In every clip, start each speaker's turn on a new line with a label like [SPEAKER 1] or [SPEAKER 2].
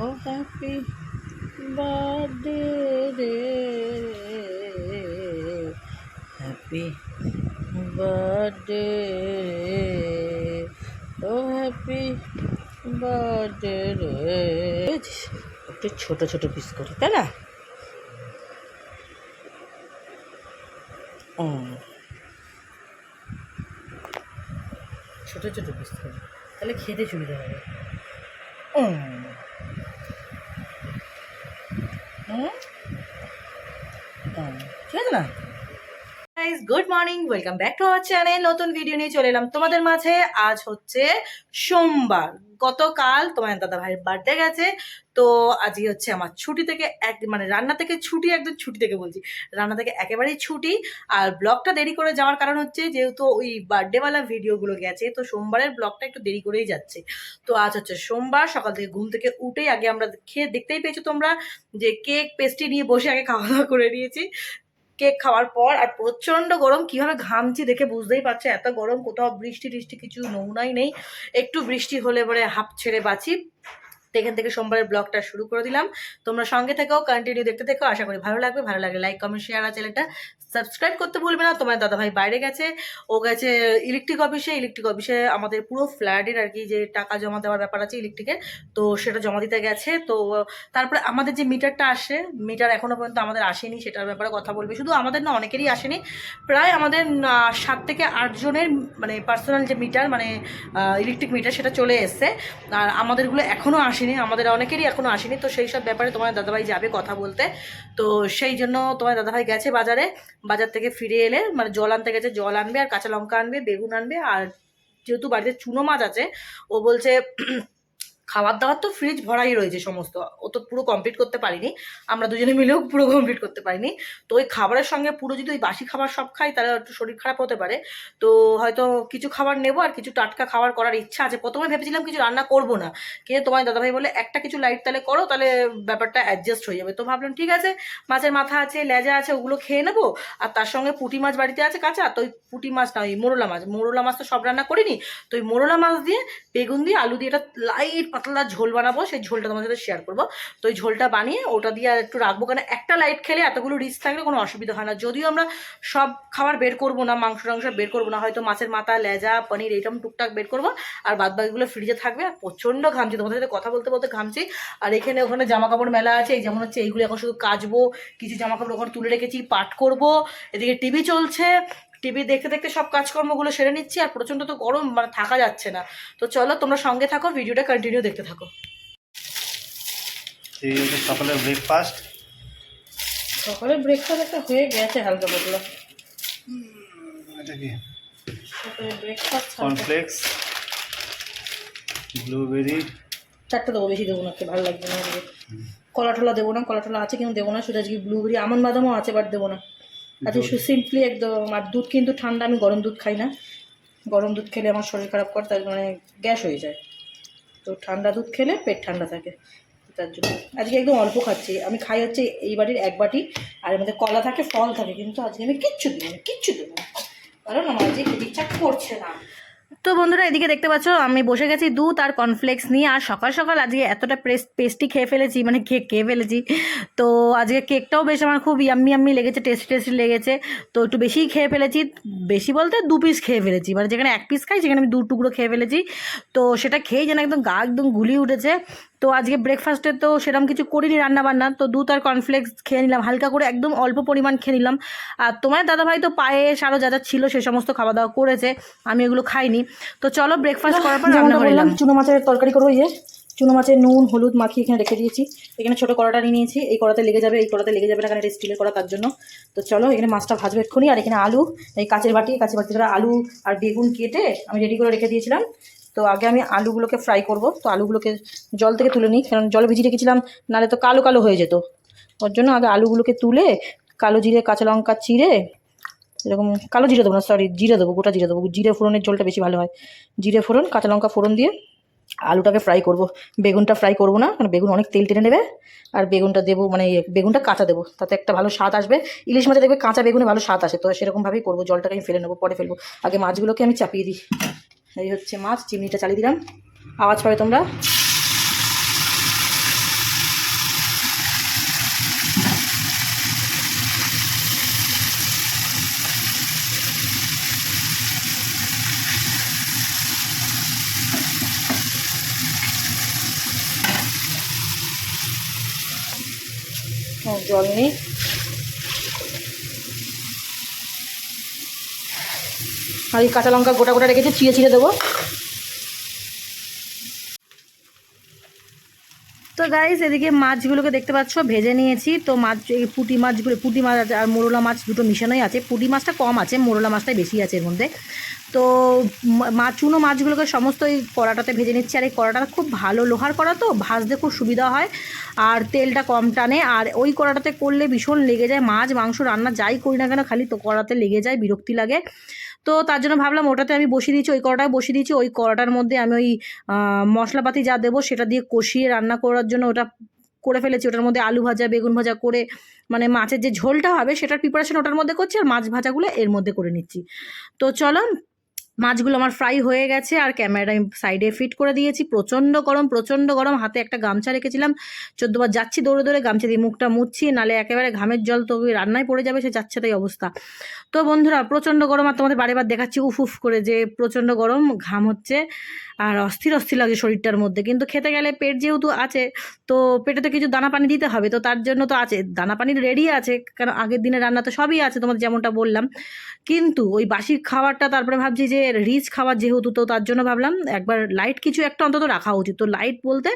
[SPEAKER 1] Oh, happy birthday, happy birthday, oh happy birthday. একটু ছোট ছোট পিস করি, তাই না? ছোট ছোট পিস করি, তাহলে খেতে সুবিধা হবে। ঠিক আছে না? Good morning, welcome back to our channel. নতুন ভিডিও নিয়ে চলে এলাম তোমাদের মাঝে। আজ হচ্ছে সোমবার। গতকাল তোমার দাদা ভাইয়ের বার্থডে গেছে, তো আজকে হচ্ছে আমার ছুটি থেকে মানে রান্না থেকে ছুটি, একদম ছুটি থেকে বলছি, রান্না থেকে একেবারেই ছুটি। আর ব্লগটা দেরি করে যাওয়ার কারণ হচ্ছে যেহেতু ওই বার্থডেওয়ালা ভিডিওগুলো গেছে, তো সোমবারের ব্লগটা একটু দেরি করেই যাচ্ছে। তো আজ হচ্ছে সোমবার, সকাল থেকে ঘুম থেকে উঠেই আগে আমরা খেয়ে দেখতেই পেয়েছো তোমরা যে কেক পেস্ট্রি নিয়ে বসে আগে খাওয়া দাওয়া করে নিয়েছি। কেক খাওয়ার পর আর প্রচন্ড গরম, কিভাবে ঘামছি দেখে বুঝতেই পারছো, এত গরম। কোথাও বৃষ্টি টিষ্টি কিছু নমুনাই নেই। একটু বৃষ্টি হলে পরে হাঁপ ছেড়ে বাঁচি। এখান থেকে সোমবারের ব্লগটা শুরু করে দিলাম। তোমরা সঙ্গে থেকেও কন্টিনিউ দেখতে থেকো, আশা করি ভালো লাগবে। ভালো লাগলে লাইক কমেন্ট শেয়ার আর চ্যানেলটা সাবস্ক্রাইব করতে ভুলবে না। তোমার দাদাভাই বাইরে গেছে, ও গেছে ইলেকট্রিক অফিসে আমাদের পুরো ফ্ল্যাটের আর কি যে টাকা জমা দেওয়ার ব্যাপার আছে ইলেকট্রিকের, তো সেটা জমা দিতে গেছে। তো তারপরে আমাদের যে মিটারটা আসে, মিটার এখনো পর্যন্ত আমাদের আসেনি, সেটার ব্যাপারে কথা বলবে। শুধু আমাদের না, অনেকেরই আসেনি। প্রায় আমাদের 7 থেকে 8 জনের মানে পার্সোনাল যে মিটার, মানে ইলেকট্রিক মিটার, সেটা চলে এসছে। আর আমাদেরগুলো এখনও আসেনি, আমাদের অনেকেরই এখনও আসেনি। তো সেই সব ব্যাপারে তোমার দাদাভাই যাবে কথা বলতে। তো সেই জন্য তোমার দাদাভাই গেছে বাজার থেকে ফিরে এলে মানে জল আনতে গেছে, জল আনবে আর কাঁচা লঙ্কা আনবে, বেগুন আনবে। আর যেহেতু বাড়িতে চুনো মাছ আছে, ও বলছে খাবার দাবার তো ফ্রিজ ভরাই রয়েছে সমস্ত, ও তো পুরো কমপ্লিট করতে পারিনি, আমরা দুজনে মিলেও পুরো কমপ্লিট করতে পারিনি। তো ওই খাবারের সঙ্গে পুরো যদি ওই বাসি খাবার সব খাই তাহলে একটু শরীর খারাপ হতে পারে। তো হয়তো কিছু খাবার নেবো আর কিছু টাটকা খাবার করার ইচ্ছা আছে। প্রথমে ভেবেছিলাম কিছু রান্না করবো না, কিন্তু তোমার দাদাভাই বলে একটা কিছু লাইট তাহলে করো, তাহলে ব্যাপারটা অ্যাডজাস্ট হয়ে যাবে। তো ভাবলাম ঠিক আছে, মাছের মাথা আছে, লেজা আছে, ওগুলো খেয়ে নেবো। আর তার সঙ্গে পুঁটি মাছ বাড়িতে আছে কাঁচা, তো ওই পুঁটি মাছ না, ওই মোরলা মাছ তো সব রান্না করিনি, তো ওই মোরলা মাছ দিয়ে বেগুন দিয়ে আলু দিয়ে একটা লাইট পাতলা ঝোল বানাবো। সেই ঝোলটা তোমার সাথে শেয়ার করবো। তো ওই ঝোলটা বানিয়ে ওটা দিয়ে আর একটু রাখবো, কারণ একটা লাইট খেলে এতগুলো রিচ থাকলে কোনো অসুবিধা হয় না। যদিও আমরা সব খাবার বের করবো না, মাংস বের করবো না, হয়তো মাছের মাথা, লেজা, পনির এইরকম টুকটাক বের করবো, আর বাদ বাকিগুলো ফ্রিজে থাকবে। আর প্রচণ্ড ঘামছি, তোমাদের সাথে কথা বলতে বলতে ঘামছি। আর এখানে ওখানে জামা কাপড় মেলা আছে, এই যেমন হচ্ছে এইগুলো এখন শুধু কাচবো, কিছু জামা কাপড় ওখানে তুলে রেখেছি, পাট করবো। এদিকে টিভি চলছে, টিভি দেখতে দেখতে সব কাজকর্মগুলো সেরে নিচ্ছি। আর প্রচণ্ড তো গরম, মানে থাকা যাচ্ছে না। তো চলো তোমরা সঙ্গে থাকো, ভিডিওটা কন্টিনিউ দেখতে থাকো।
[SPEAKER 2] এই হচ্ছে সকালের ব্রেকফাস্ট।
[SPEAKER 1] সকালের ব্রেকফাস্ট একটা হয়ে গেছে হালকা পাতলা।
[SPEAKER 2] এটা কি?
[SPEAKER 1] সকালের ব্রেকফাস্ট
[SPEAKER 2] কর্নফ্লেক্স, ব্লুবেরি।
[SPEAKER 1] 4টা দেবো, বেশি দেবো না, ভালো লাগবে না। কলা টলা দেবো না, কলা টলা আছে কিন্তু দেবো না। শুধু আজকে ব্লুবেরি, আমন্ড বাদামও আছে, বাট দেবো না আজকে। শুধু সিম্পলি একদম। আর দুধ কিন্তু ঠান্ডা, আমি গরম দুধ খাই না। গরম দুধ খেলে আমার শরীর খারাপ করে, তার মানে গ্যাস হয়ে যায়। তো ঠান্ডা দুধ খেলে পেট ঠান্ডা থাকে, তার জন্য আজকে একদম অল্প খাচ্ছি। আমি খাই হচ্ছে এই বাটির 1 বাটি, আর এর মধ্যে কলা থাকে, ফল থাকে, কিন্তু আজকে আমি কিচ্ছু দেবো না, কারণ আমার আজকে খেতে ইচ্ছা করছে না। তো বন্ধুরা, এদিকে দেখতে পাচ্ছ আমি বসে গেছি দুধ আর কর্নফ্লেক্স নিয়ে। আর সকাল সকাল আজকে এতটা পেস্টি খেয়ে ফেলেছি, মানে কেক খেয়ে ফেলেছি। তো আজকে কেকটাও বেশ আমার খুব ইয়াম্মি লেগেছে, টেস্টি লেগেছে। তো একটু বেশিই খেয়ে ফেলেছি, বেশি বলতে 2 পিস খেয়ে ফেলেছি, মানে যেখানে 1 পিস খাই সেখানে আমি 2 টুকরো খেয়ে ফেলেছি। তো সেটা খেয়েই যেন একদম গা একদম গুলিয়ে উঠেছে। তো আজকে ব্রেকফাস্টে তো সেরকম কিছু করিনি রান্নাবান্না, তো দুধ আর কর্নফ্লেক্স খেয়ে নিলাম হালকা করে, একদম অল্প পরিমাণ খেয়ে নিলাম। আর তোমার দাদাভাই তো পায়েস আরও যা যা ছিল সে সমস্ত খাওয়া দাওয়া করেছে, আমি এগুলো খাইনি। তো চলো ব্রেকফাস্ট করার পর রান্না করে নিলাম। চুনো মাছের তরকারি করবো। চুনো মাছের নুন হলুদ মাখিয়ে এখানে রেখে দিয়েছি। এখানে ছোটো কড়াটা নিয়ে নিয়েছি, এই কড়াতে লেগে যাবে, এই কড়াতে লেগে যাবে না, কারণ এটা স্টিলের কড়া, তার জন্য। তো চলো এখানে মাছটা ভাজবো এক্ষুনি। আর এখানে আলু, এই কাঁচের বাটি ধরে আলু আর বেগুন কেটে আমি রেডি করে রেখে দিয়েছিলাম। তো আগে আমি আলুগুলোকে ফ্রাই করব। তো আলুগুলোকে জল থেকে তুলে নিই, কারণ জলে ভিজিয়ে রেখেছিলাম, নাহলে তো কালো কালো হয়ে যেত। ওর জন্য আগে আলুগুলোকে তুলে কালো জিরে কাঁচা লঙ্কা চিড়ে, এরকম কালো জিরে দেবো না, সরি জিরে দেবো, গোটা জিরে দেবো, জিরে ফোড়নের ঝোলটা বেশি ভালো হয়। জিরে ফোড়ন কাঁচা লঙ্কা ফোড়ন দিয়ে আলুটাকে ফ্রাই করব। বেগুনটা ফ্রাই করব না, কারণ বেগুন অনেক তেল টেনে নেবে। আর বেগুনটা দেবো, মানে বেগুনটা কাঁচা দেবো, তাতে একটা ভালো স্বাদ আসবে। ইলিশ মাছে দেখবে কাঁচা বেগুনে ভালো স্বাদ আসে, তো সেরকমভাবেই করবো। জলটাকে আমি ফেলে নেবো, পরে ফেলবো। আগে মাছগুলোকে আমি চাপিয়ে দিই। এই হচ্ছে মাছ, চিমনিটা চালিয়ে দিলাম, আওয়াজ পাবে তোমরা। জল নেই। আর এই কাঁচা লঙ্কা গোটা গোটা রেখেছি, চিড়ে চিড়ে দেবো। তো গাইস এদিকে মাছগুলোকে দেখতে পাচ্ছ ভেজে নিয়েছি। তো মাছ, এই পুঁটি মাছ আর মোরলা মাছ দুটো মিশানোই আছে। পুঁটি মাছটা কম আছে, মোরলা মাছটাই বেশি আছে এর মধ্যে। তো চুনো মাছগুলোকে সমস্ত এই কড়াটাতে ভেজে নিচ্ছি। আর এই কড়াটা খুব ভালো লোহার কড়া, তো ভাজতে খুব সুবিধা হয় আর তেলটা কম টানে। আর ওই কড়াটাতে করলে ভীষণ লেগে যায়, মাছ মাংস রান্না যাই করি না কেন খালি তো কড়াতে লেগে যায়, বিরক্তি লাগে। তো তার জন্য ভাবলাম ওটাতে আমি বসিয়ে দিয়েছি, ওই কড়াটায় বসিয়ে দিয়েছি। ওই কড়াটার মধ্যে আমি ওই মশলাপাতি যা দেবো সেটা দিয়ে কষিয়ে রান্না করার জন্য ওটা করে ফেলেছি। ওটার মধ্যে আলু ভাজা বেগুন ভাজা করে, মানে মাছের যে ঝোলটা হবে সেটার প্রিপারেশন ওটার মধ্যে করছি, আর মাছ ভাজাগুলো এর মধ্যে করে নিচ্ছি। তো চলো, মাছগুলো আমার ফ্রাই হয়ে গেছে আর ক্যামেরাটা আমি সাইডে ফিট করে দিয়েছি। প্রচণ্ড গরম, হাতে একটা গামছা রেখেছিলাম, 14 বার যাচ্ছি দৌড়ে দৌড়ে গামছা দিয়ে মুখটা মুছছি, নালে একেবারে ঘামের জল তো রান্নায় পড়ে যাবে, সে যাচ্ছে তাই অবস্থা। তো বন্ধুরা প্রচণ্ড গরম, আর তোমাদের বারে বার দেখাচ্ছি উফ উফ করে যে প্রচণ্ড গরম, ঘাম হচ্ছে আর অস্থির লাগে শরীরটার মধ্যে। কিন্তু খেতে গেলে পেট যেহেতু আছে, তো পেটে তো কিছু দানা পানি দিতে হবে, তো তার জন্য তো আছে দানা পানি রেডি আছে, কারণ আগের দিনের রান্না তো সবই আছে তোমাদের যেমনটা বললাম। কিন্তু ওই বাসি খাবারটা তারপরে ভাবছি যে রিচ খাবার যেহেতু, তো তার জন্য ভাবলাম একবার লাইট কিছু একটা অন্তত রাখা উচিত। তো লাইট বলতে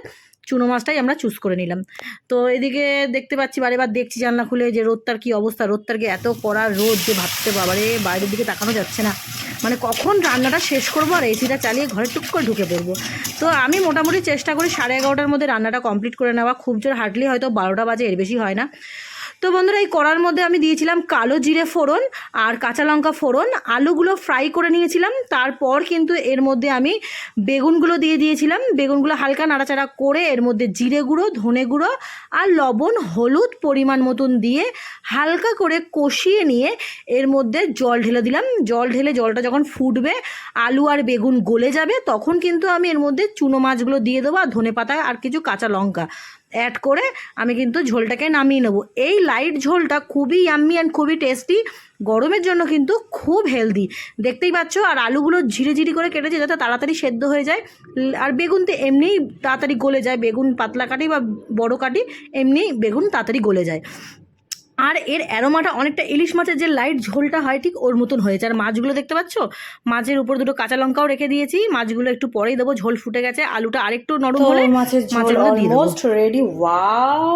[SPEAKER 1] চুনো মাছটাই আমরা চুজ করে নিলাম। তো এদিকে দেখতে পাচ্ছি বারেবার দেখছি জানলা খুলে যে রোদটার কি অবস্থা। রোদটার কি এত কড়া রোদ যে ভাবতে বাবারে বাইরের দিকে তাকানো যাচ্ছে না, মানে কখন রান্নাটা শেষ করবো আর এসিটা চালিয়ে ঘরে টুক করে ঢুকে পড়বো। তো আমি মোটামুটি চেষ্টা করি 11:30টার মধ্যে রান্নাটা কমপ্লিট করে নেওয়া, খুব জোর হাঁটলেই হয়তো 12টা বাজে, এর বেশি হয় না। তো বন্ধুরা এই কড়ার মধ্যে আমি দিয়েছিলাম কালো জিরে ফোড়ন আর কাঁচা লঙ্কা ফোড়ন, আলুগুলো ফ্রাই করে নিয়েছিলাম। তারপর কিন্তু এর মধ্যে আমি বেগুনগুলো দিয়ে দিয়েছিলাম। বেগুনগুলো হালকা নাড়াচাড়া করে এর মধ্যে জিরে গুঁড়ো, ধনে গুঁড়ো আর লবণ হলুদ পরিমাণ মতন দিয়ে হালকা করে কষিয়ে নিয়ে এর মধ্যে জল ঢেলে দিলাম। জল ঢেলে জলটা যখন ফুটবে, আলু আর বেগুন গলে যাবে, তখন কিন্তু আমি এর মধ্যে চুনো মাছগুলো দিয়ে দেবো আর ধনেপাতা আর কিছু কাঁচা লঙ্কা অ্যাড করে আমি কিন্তু ঝোলটাকে নামিয়ে নেবো। এই লাইট ঝোলটা খুবই ইয়াম্মি অ্যান্ড খুবই টেস্টি, গরমের জন্য কিন্তু খুব হেলদি, দেখতেই পাচ্ছ। আর আলুগুলো ঝিরি করে কেটেছে যাতে তাড়াতাড়ি সেদ্ধ হয়ে যায়, আর বেগুন তো এমনিই তাড়াতাড়ি গলে যায়, বেগুন পাতলা কাটি বা বড় কাটি এমনি বেগুন তাড়াতাড়ি গলে যায়। আর এর অ্যারোমাটা অনেকটা ইলিশ মাছের যে লাইট ঝোলটা হয় ঠিক ওর মতন হয়েছে। আর মাছগুলো দেখতে পাচ্ছ, মাছের উপর দুটো কাঁচা লঙ্কাও রেখে দিয়েছি, মাছগুলো একটু পরেই দেবো, ঝোল ফুটে গেছে, আলুটা আরেকটু নরম হলে মাছের ঝোল অলমোস্ট রেডি। ওয়াও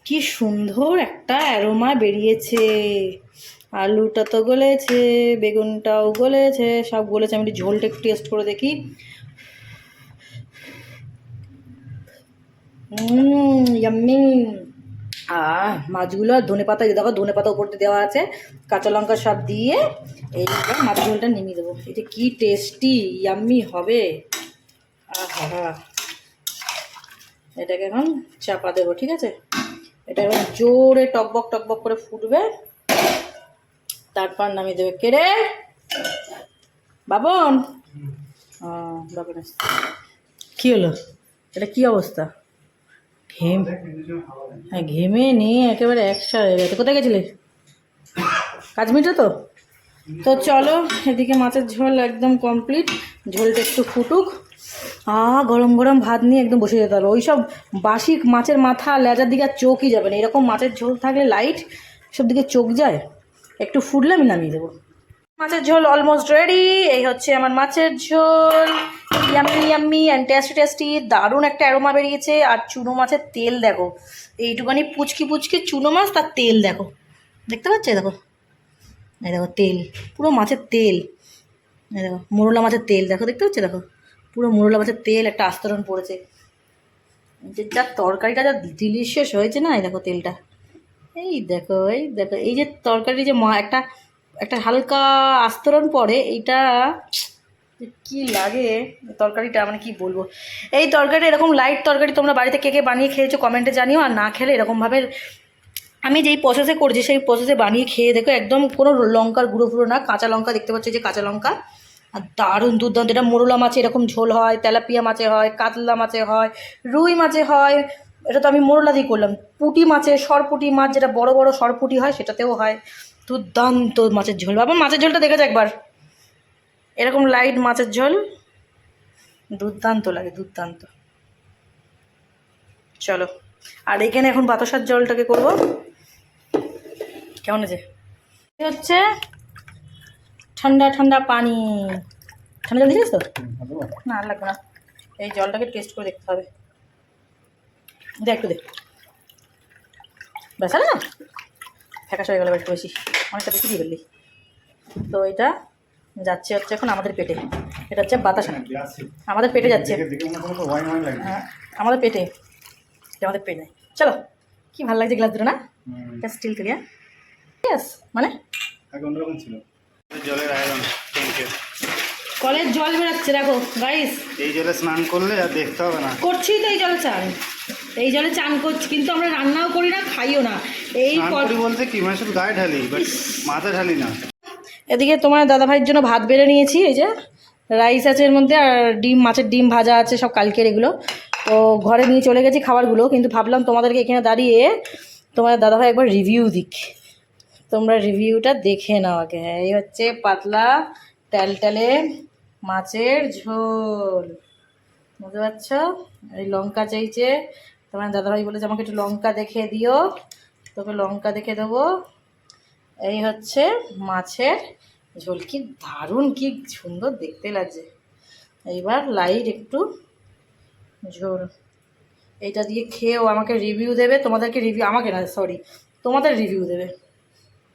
[SPEAKER 1] কি সুন্দর একটা অ্যারোমা বেরিয়েছে, আলুটা তো গলেছে, বেগুনটাও গলেছে, সব গলেছে। আমি ঝোলটা একটু টেস্ট করে দেখি। ইয়াম্মি। মাছগুলো আর ধনে পাতা, দেখো ধনে পাতা উপরতে দেওয়া আছে, কাঁচা লঙ্কা সব দিয়ে এইবার মাছ ঝোলটা নেমিয়ে দেবো। এটা কি টেস্টি ইয়াম্মি হবে। আহা, এটাকে এখন চাপা দেবো, ঠিক আছে? এটা এখন জোরে টকবক করে ফুটবে, তারপর নামিয়ে দেবে। কে রে বাবন? বাবন কি হলো, এটা কি অবস্থা? হ্যাঁ ঘেমে নিয়ে একেবারে একসা হয়ে গেছে। কোথায় গেছিলে? কাজ মিটে তো? তো চলো, এদিকে মাছের ঝোল একদম কমপ্লিট, ঝোলটা একটু ফুটুক। গরম ভাত নিয়ে একদম বসে যেতে হবে। ওই সব বাসি মাছের মাথা লেজার দিকে আর চোখই যাবে না, এরকম মাছের ঝোল থাকলে লাইট সব দিকে চোখ যায়। একটু ফুটলে আমি নামিয়ে দেবো। মাছের ঝোল অলমোস্ট রেডি। এই হচ্ছে আমার মাছের ঝোল, ইয়াম্মি অ্যান্ড টেস্টি। দারুণ একটা অ্যারোমা বেরিয়েছে। আর চুনো মাছের তেল দেখো, এইটুখানি পুচকি চুনো মাছ, তার তেল দেখো, দেখতে পাচ্ছ? দেখো এই দেখো তেল, পুরো মাছের তেল। এই দেখো মোরলা মাছের তেল, দেখো দেখতে পাচ্ছ? দেখো পুরো মোরলা মাছের তেল একটা আস্তরণ পড়েছে। যা তরকারিটা যা ডিলিশিয়াস হয়েছে না, এই দেখো তেলটা, এই দেখো এই যে তরকারি যে একটা হালকা আস্তরণ পড়ে, এইটা কি লাগে তরকারিটা, মানে কি বলবো। এই তরকারিটা এরকম লাইট তরকারি তোমরা বাড়িতে কে বানিয়ে খেয়েছো কমেন্টে জানিও। আর না খেলে এরকমভাবে আমি যেই প্রসেসে করছি সেই প্রসেসে বানিয়ে খেয়ে দেখো, একদম কোনো লঙ্কার গুঁড়ো না, কাঁচা লঙ্কা, দেখতে পাচ্ছি যে কাঁচা লঙ্কা। আর দারুণ দুর্দান্ত। এটা মোরলা মাছে এরকম ঝোল হয়, তেলাপিয়া মাছে হয়, কাতলা মাছে হয়, রুই মাছে হয়। এটা তো আমি মোরলা দিয়ে করলাম। পুঁটি মাছে, সরপুঁটি মাছ, যেটা বড় বড় সরপুঁটি হয় সেটাতেও হয়। দুর্দান্ত মাছের ঝোল। বাবা মাছের ঝোলটা দেখেছো একবার? এরকম লাইট মাছের ঝোল দুর্দান্ত লাগে, দুর্দান্ত। চলো আর এখানে এখন বাতাসার জলটাকে করব। কেমন আছে? এই হচ্ছে ঠান্ডা ঠান্ডা পানি। ঠান্ডা জল দিয়েছিস তো? না আর লাগবে না। এই জলটাকে টেস্ট করে দেখতে হবে। দে একটু দে। ব্যাস না ফ্যাকাশ হয়ে গেল একটু বেশি, অনেকটা বেশি দিয়ে ফেললি। তো এটা যাচ্ছে হচ্ছে এখন আমাদের পেটে। এটা হচ্ছে বাতাসা, আমাদের পেটে যাচ্ছে। হ্যাঁ আমাদের পেটে, এটা আমাদের পেটে। চলো কি ভালো লাগছে গ্লাস দুটো না, এটা স্টিল ক্লিয়ার। ইয়েস মানে
[SPEAKER 2] অন্যরকম ছিল জলের আয়রন ট্যাঙ্কের।
[SPEAKER 1] কলের জল বেরোচ্ছে দেখো গাইস।
[SPEAKER 2] এই জলে স্নান করলে আর দেখতে হবে না।
[SPEAKER 1] করছি তো এই জলে চান, এই জলে চান করছি, কিন্তু আমরা রান্নাও করি না খাইও না। এই
[SPEAKER 2] স্নান করি বলতে কি মানে শুধু গায়ে ঢালি, বাট মাথা ঢালি না।
[SPEAKER 1] এদিকে তোমার দাদাভাইয়ের জন্য ভাত বেড়ে নিয়েছি, এই যে রাইস আছে এর মধ্যে, আর ডিম, মাছের ডিম ভাজা আছে, সব কালকের এগুলো। তো ঘরে নিয়ে চলে গেছি খাবারগুলো, কিন্তু ভাবলাম তোমাদেরকে এখানে দাঁড়িয়ে তোমার দাদাভাই একবার রিভিউ দিক। তোমরা রিভিউটা দেখে নাও আগে। এই হচ্ছে পাতলা ট্যালট্যালে মাছের ঝোল, বুঝতে পারছো? এই লঙ্কা চাইছে তোমার দাদাভাই, বলেছে আমাকে একটু লঙ্কা দেখে দিও, তোকে লঙ্কা দেখে দেবো। এই হচ্ছে মাছের ঝোল, কি দারুণ কি সুন্দর দেখতে লাগছে। এইবার লাইট একটু ঝোল, এইটা দিয়ে খেয়েও আমাকে রিভিউ দেবে, তোমাদেরকে রিভিউ, আমাকে না সরি তোমাদের রিভিউ দেবে।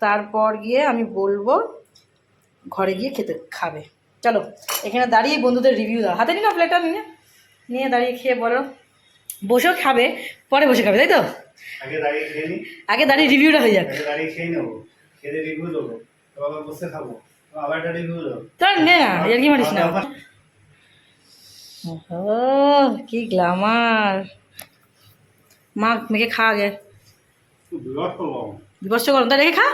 [SPEAKER 1] তারপর গিয়ে আমি বলবো, ঘরে গিয়ে খেতে খাবে। চলো এখানে দাঁড়িয়ে বন্ধুদের রিভিউ দাও, হাতে নিয়ে প্লেটটা নিয়ে দাঁড়িয়ে খেয়ে বলো। বসেও খাবে, পরে বসে খাবে, তাই তো?
[SPEAKER 2] আগে দাঁড়িয়ে খেয়ে নি,
[SPEAKER 1] আগে দাঁড়িয়ে রিভিউটা হয়ে যাক।
[SPEAKER 2] আগে দাঁড়িয়ে খেয়ে নেবো, খেয়ে রিভিউ দেবো, তো আবার বসে খাবো, তো আবার একটা রিভিউ দেবো।
[SPEAKER 1] তোর নে না, এর কি মারিস না। ও কি গ্লামার। মা মেখে খা আগে, বিভৎস গরম, তাই রেখে খা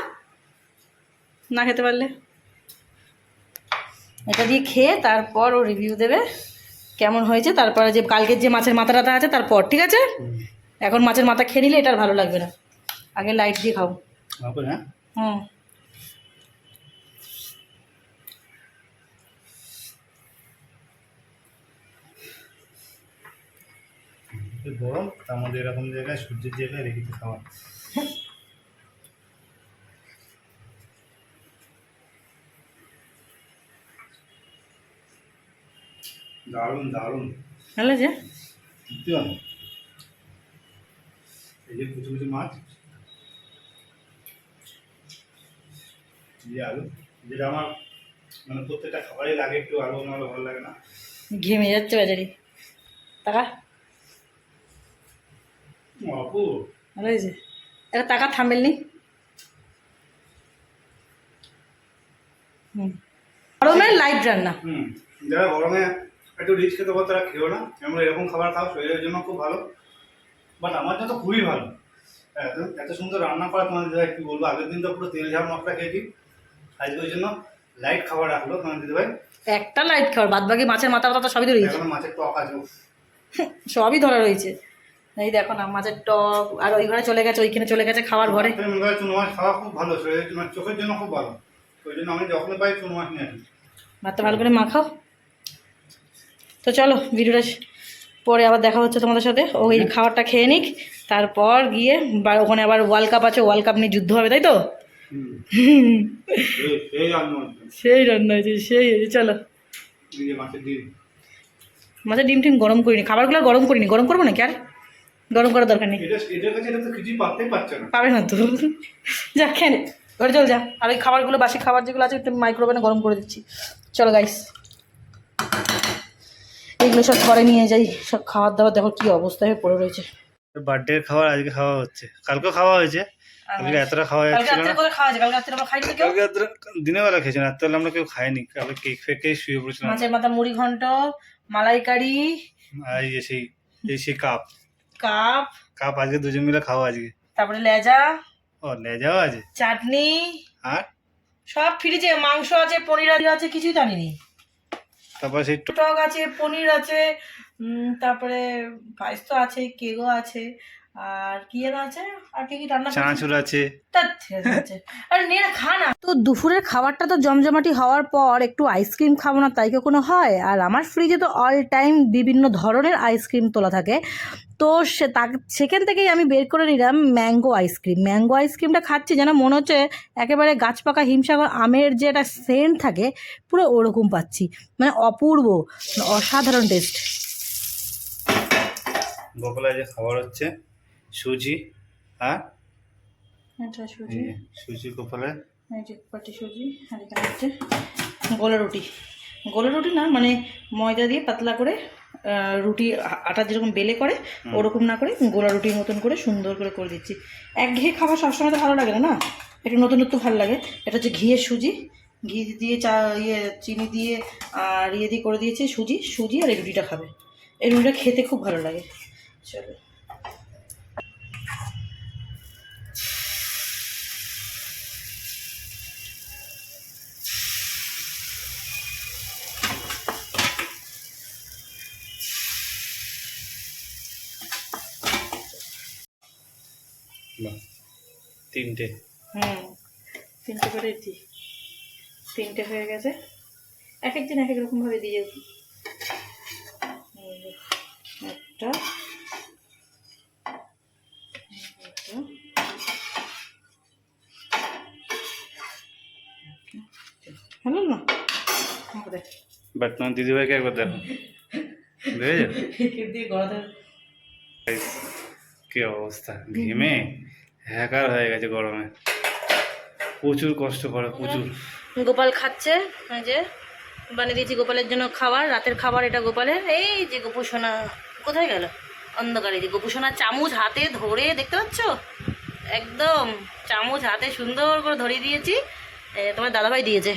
[SPEAKER 1] না খেতে পারলে। এটা দিয়ে খেয়ে তারপর ও রিভিউ দেবে কেমন হয়েছে। তারপরে যে কালকের যে মাছের মাথা টাথা আছে তারপর, ঠিক আছে? এখন মাছের মাথা খেয়ে নিলে এটা আর ভালো লাগবে না, আগে লাইট দিয়ে খাও। হুম
[SPEAKER 2] গরম, তার মধ্যে এরকম জায়গায় সূর্যের জায়গায় রেখেতে খাওয়া। দারুণ দারুণ
[SPEAKER 1] ভালো আছে।
[SPEAKER 2] এই যে কিছু কিছু মাছ, যে আলু, যেটা আমার মানে প্রত্যেকটা খাবারই লাগে, একটু আলু নাহলে ভালো লাগে না।
[SPEAKER 1] ঘেমে যাচ্ছে বেচারি, টাকা
[SPEAKER 2] আপু
[SPEAKER 1] ভালো হয়েছে। এটা টাকা থামবেল নি। গরমে লাইট রান্না।
[SPEAKER 2] যারা গরমে একটু রিচ খেতে পারো তারা খেও না, আমরা এরকম খাবার খাও, শরীরের জন্য খুব ভালো। বাট আমার জন্য তো খুবই ভালো, এত সুন্দর রান্না করা। তোমাদের দাদা একটু বলবো, আগের দিন তো পুরো তেল ঝাল মশলা খেয়েছি, আজকে ওই জন্য লাইট খাবার রাখলো তোমার দিদি ভাই।
[SPEAKER 1] একটা লাইট খাবার, বাদ বাকি মাছের মাথা পাতা সবই ধরে রয়েছে,
[SPEAKER 2] এখন মাছের টক আছে,
[SPEAKER 1] সবই ধরা রয়েছে। এই দেখো না মাছের টক, আর ওই ঘরে চলে গেছে, ওইখানে চলে গেছে খাওয়ার ঘরে।
[SPEAKER 2] চুনো মাছ খাওয়া খুব ভালো, শরীরের জন্য চোখের জন্য খুব ভালো, ওই জন্য আমি যখন পাই চুনো মাছ নিয়ে আসি।
[SPEAKER 1] ভাতটা ভালো করে মাখাও। তো চলো ভিডিওটা পরে আবার দেখা হচ্ছে তোমাদের সাথে। ওই খাবারটা খেয়ে নিক, তারপর গিয়ে ওখানে আবার ওয়ার্ল্ড কাপ আছে, ওয়ার্ল্ড কাপ নিয়ে যুদ্ধ হবে, তাই তো? সেই রান্না হয়েছে, সেই হয়েছে। চলো মাছের ডিম টিম গরম করিনি, খাবারগুলো গরম করিনি, গরম করবো নাকি আর, গরম করার দরকার নেই, পাবে না তো। যা খেয়ে নে, ঘরে চল যা। আর ওই খাবারগুলো, বাসি খাবার যেগুলো আছে একটু মাইক্রোওভেনে গরম করে দিচ্ছি। চলো গাইস, এগুলো সব ঘরে নিয়ে যাই। সব খাবার দাবার দেখো কি অবস্থা হয়ে পড়ে রয়েছে।
[SPEAKER 2] বার্থডে খাবার আজকে খাওয়া হচ্ছে, কালকেও খাওয়া হয়েছে, আজকে এতটা খাওয়া যাচ্ছিল না। কালকে রাত্রে দিনের বেলা খেয়েছি, রাত্রেবেলা আমরা কেউ খাইনি, কালকে কেক ফেকে শুয়ে পড়েছিলাম।
[SPEAKER 1] মাছের মাথা, মুড়ি ঘন্ট, মালাইকারি,
[SPEAKER 2] আর এই যে সেই কাপ
[SPEAKER 1] কাপ
[SPEAKER 2] কাপ আজকে দুজন মিলে খাওয়া আজকে।
[SPEAKER 1] তারপরে লেজা,
[SPEAKER 2] ও লেজাও আছে,
[SPEAKER 1] চাটনি,
[SPEAKER 2] আর
[SPEAKER 1] সব ফ্রিজে। মাংস আছে, পনির আছে, কিছুই তো আনিনি।
[SPEAKER 2] তারপর সেই
[SPEAKER 1] টক আছে, পনির আছে, তারপরে পায়েস তো আছে, কেকও আছে, আর কি যেন আছে, আর কি কি রান্না করছি?
[SPEAKER 2] চানাচুর আছে।
[SPEAKER 1] ধ্যাৎ, ঠিক আছে। আরে নে না, খা না। তো দুপুরের খাবারটা তো জমজমাটি হওয়ার পর একটু আইসক্রিম খাবো না তাই কি কোনো হয়? আর আমার ফ্রিজে তো অল টাইম বিভিন্ন ধরনের আইসক্রিম তোলা থাকে। তো সেখান থেকেই আমি বের করে নিলাম ম্যাঙ্গো আইসক্রিম। ম্যাঙ্গো আইসক্রিমটা খাচ্ছি যেন মনে হচ্ছে একেবারে গাছ পাকা হিমসাগর আমের যে একটা সেন্ট থাকে পুরো ওরকম পাচ্ছি, মানে অপূর্ব, মানে অসাধারণ টেস্ট।
[SPEAKER 2] গোপালের যে খাবার হচ্ছে সুজি, আর
[SPEAKER 1] এটা সুজি,
[SPEAKER 2] সুজি গোপালের।
[SPEAKER 1] এই যে পাটি সুজি, আর এখানে হচ্ছে গোলা রুটি। গোলা রুটি না, মানে ময়দা দিয়ে পাতলা করে রুটি আটা যেরকম বেলে করে ওরকম না করে গোলা রুটির মতন করে সুন্দর করে করে দিচ্ছি। একঘেয়ে খাবার সবসময় তো ভালো লাগে না, না একটু নতুন নতুন ভালো লাগে। এটা হচ্ছে ঘিয়ের সুজি, ঘি দিয়ে চিনি দিয়ে আর দিয়ে করে দিয়েছি সুজি। সুজি আর এই রুটিটা খাবে, এই রুটিটা খেতে খুব ভালো লাগে। চলো,
[SPEAKER 2] তিনটে।
[SPEAKER 1] তিনটে করে দিই, তিনটে হয়ে গেছে। এক একদিন এক এক রকমভাবে দিয়ে একটা, হলো না?
[SPEAKER 2] বাট তোমার দিদিভাইকে একবার দেখো, দেখেছো
[SPEAKER 1] দিয়ে গড়াতে
[SPEAKER 2] কি অবস্থা, ঘেমে হ্যাকার হয়ে গেছে গরমে, প্রচুর কষ্ট করে প্রচুর।
[SPEAKER 1] গোপাল খাচ্ছে, এই যে বানিয়ে দিয়েছি গোপালের জন্য খাবার, রাতের খাবার এটা গোপালের। এই যে গোপুসোনা কোথায় গেল অন্ধকারে, যে গোপুসোনা চামচ হাতে ধরে, দেখতে পাচ্ছ একদম চামচ হাতে সুন্দর করে ধরিয়ে দিয়েছি। তোমার দাদাভাই দিয়েছে,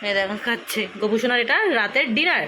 [SPEAKER 1] এই দেখো খাচ্ছে গোপুসোনার, এটা রাতের ডিনার।